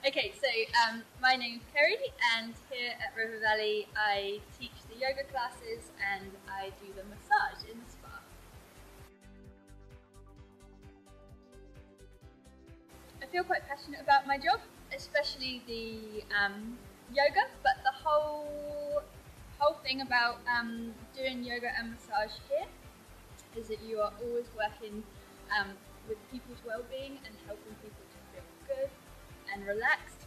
Okay, so my name's Kerry, and here at River Valley I teach the yoga classes and I do the massage in the spa. I feel quite passionate about my job, especially the yoga, but the whole thing about doing yoga and massage here is that you are always working with people's well-being and helping people to feel good and relaxed.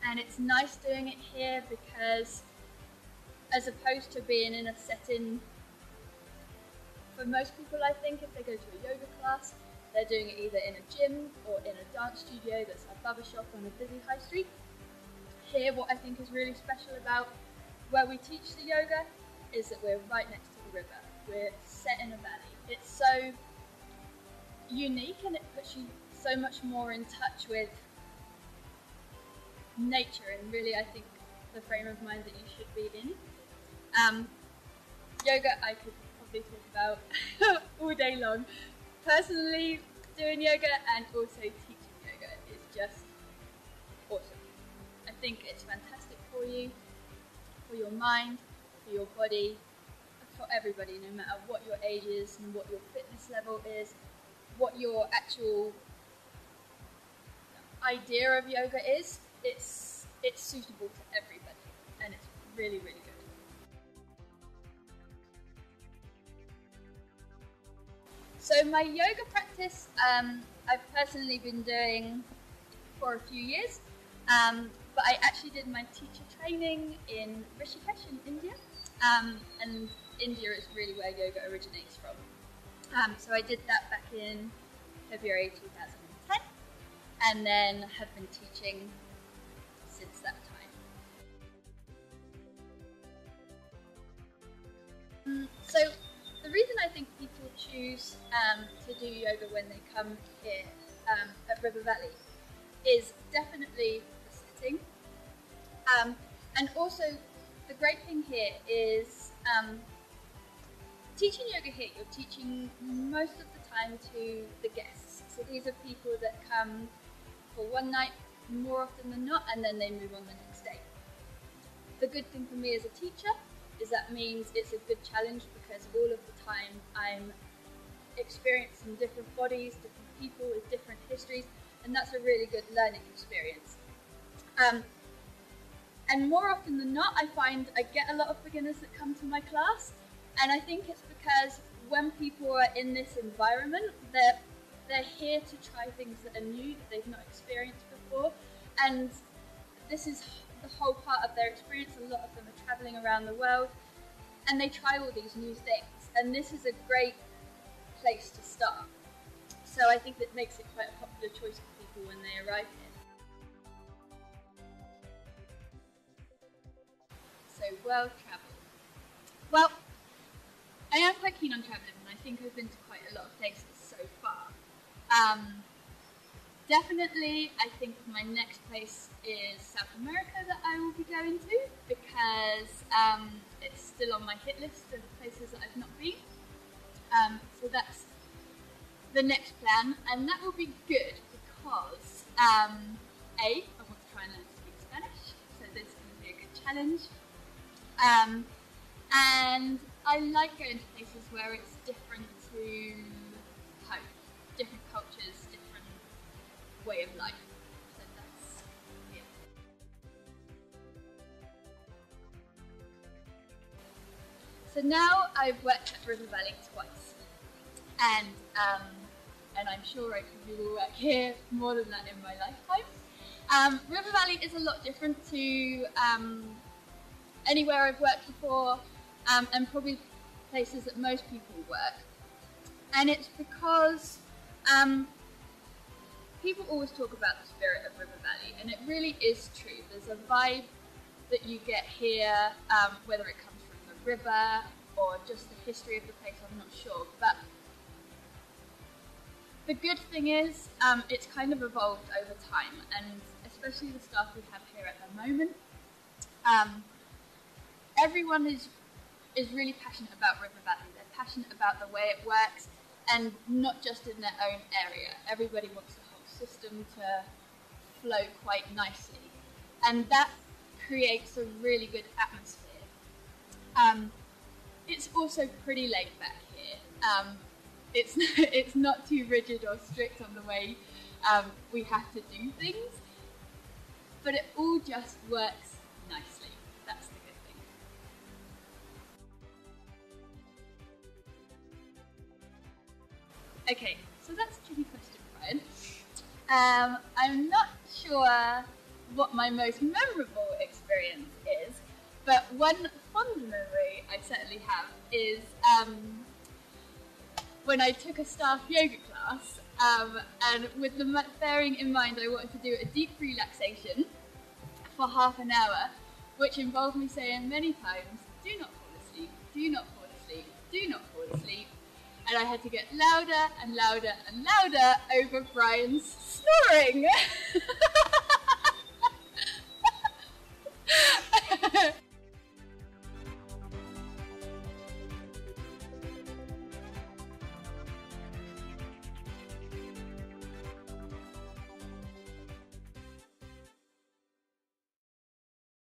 And it's nice doing it here because, as opposed to being in a setting, for most people I think if they go to a yoga class, they're doing it either in a gym or in a dance studio that's above a shop on a busy high street. Here, what I think is really special about where we teach the yoga is that we're right next to the river. We're set in a valley. It's so unique and it puts you so much more in touch with nature and really I think the frame of mind that you should be in. Yoga I could probably talk about all day long. Personally, doing yoga and also teaching yoga is just awesome. I think it's fantastic for you, for your mind, for your body, for everybody, no matter what your age is and what your fitness level is, what your actual idea of yoga is. It's suitable to everybody and it's really, really good. So my yoga practice I've personally been doing for a few years, but I actually did my teacher training in Rishikesh in India, and India is really where yoga originates from. So I did that back in February 2010 and then have been teaching since that time. So the reason I think people choose to do yoga when they come here at River Valley is definitely the setting, and also the great thing here is teaching yoga here, you're teaching most of the time to the guests. So these are people that come for one night more often than not and then they move on the next day. The good thing for me as a teacher is that means it's a good challenge because all of the time I'm experiencing different bodies, different people with different histories, and that's a really good learning experience. And more often than not, I find I get a lot of beginners that come to my class, and I think it's because when people are in this environment, they're here to try things that are new, that they've not experienced before, and this is the whole part of their experience. A lot of them are traveling around the world and they try all these new things, and this is a great place to start. So I think that makes it quite a popular choice for people when they arrive here. So world travel. Well, I am quite keen on travelling and I think I've been to quite a lot of places so far. Definitely, I think my next place is South America that I will be going to because it's still on my hit list of places that I've not been. So that's the next plan, and that will be good because I want to try and learn to speak Spanish, so this is going to be a good challenge. And I like going to places where it's different to home, different cultures, different way of life. So that's it. So now I've worked at River Valley twice, and I'm sure I probably will work here more than that in my lifetime. River Valley is a lot different to anywhere I've worked before, and probably places that most people work. And it's because people always talk about the spirit of River Valley, and it really is true. There's a vibe that you get here, whether it comes from the river or just the history of the place, I'm not sure. But the good thing is it's kind of evolved over time, and especially the staff we have here at the moment. Everyone is really passionate about River Valley. They're passionate about the way it works, and not just in their own area. Everybody wants the whole system to flow quite nicely, and that creates a really good atmosphere. It's also pretty laid back here. It's not too rigid or strict on the way we have to do things, but it all just works nicely. That's the good thing. Okay, so that's a tricky question, Brian. I'm not sure what my most memorable experience is, but one fond memory I certainly have is when I took a staff yoga class, and with the bearing in mind I wanted to do a deep relaxation for half an hour, which involved me saying many times, do not fall asleep, do not fall asleep, do not fall asleep. And I had to get louder and louder and louder over Brian's snoring.